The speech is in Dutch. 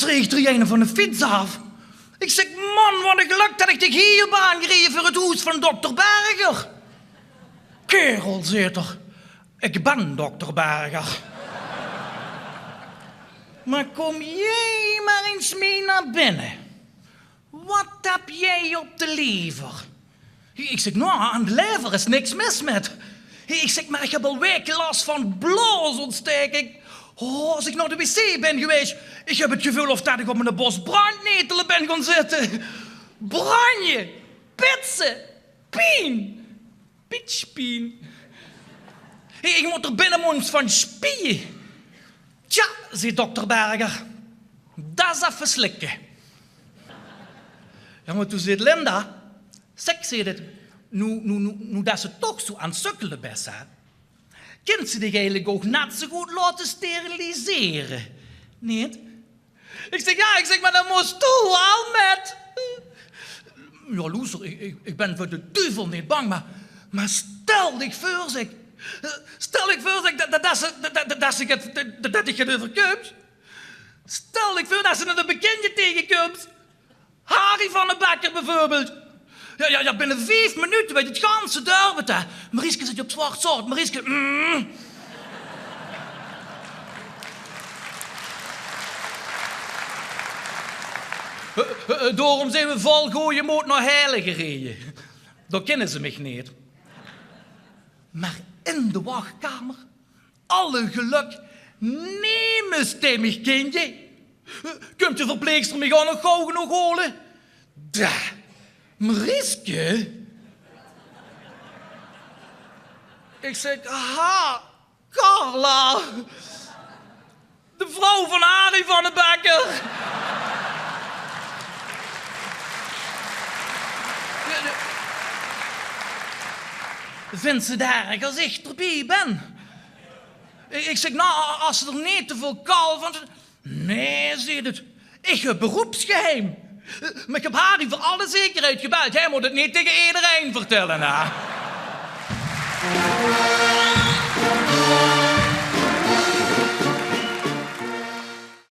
reeg er een van de fiets af. Ik zeg, man, wat een geluk dat ik dich hier heb aangereden voor het huis van dokter Berger. Kerel, zegt er. Ik ben dokter Berger. Maar kom jij maar eens mee naar binnen. Wat heb jij op de lever? Ik zeg, nou, aan de lever is niks mis met. Ik zeg, maar ik heb al weken last van blaasontsteking. Oh, als ik naar de wc ben geweest, ik heb het gevoel of dat ik op mijn bos brandnetelen ben gaan zitten. Branje, pitsen, pien, pitchpien. Ik moet er binnenmonds van spieën. Tja, zei dokter Berger, dat is even slikken. Ja, maar toen zei Linda, zeg, zei het, nu dat ze toch zo aan het sukkelen best, hè, kunt ze zich eigenlijk ook net zo goed laten steriliseren, niet? Ik zeg, maar dan moest toe al met. Ja, loeser, ik ben voor de duivel niet bang, maar stel ik voor, zeg. Stel ik voor dat ik het overkomt. Stel ik voor dat ze een bekende tegenkomt. Harry van den Bekker bijvoorbeeld. Ja, binnen 5 minuten weet het ganse dorp het. Marieske zit je op zwart soort. Marieske. Daarom zijn we vol gooien moed naar Heilige gereden. Daar kennen ze mij niet. Maar in de wachtkamer, alle geluk, neem een stemmig kindje. Kunt de verpleegster mij gewoon nog gauw genoeg holen? Daar, Marieske? Ik zeg, aha, Carla. De vrouw van Harry van den Bekker. Vindt ze daar als ik erbij ben? Ik zeg, nou, als ze er niet te veel kaal van... Nee, zei het. Ik heb beroepsgeheim. Maar ik heb Harry voor alle zekerheid gebeld. Hij moet het niet tegen iedereen vertellen, hè.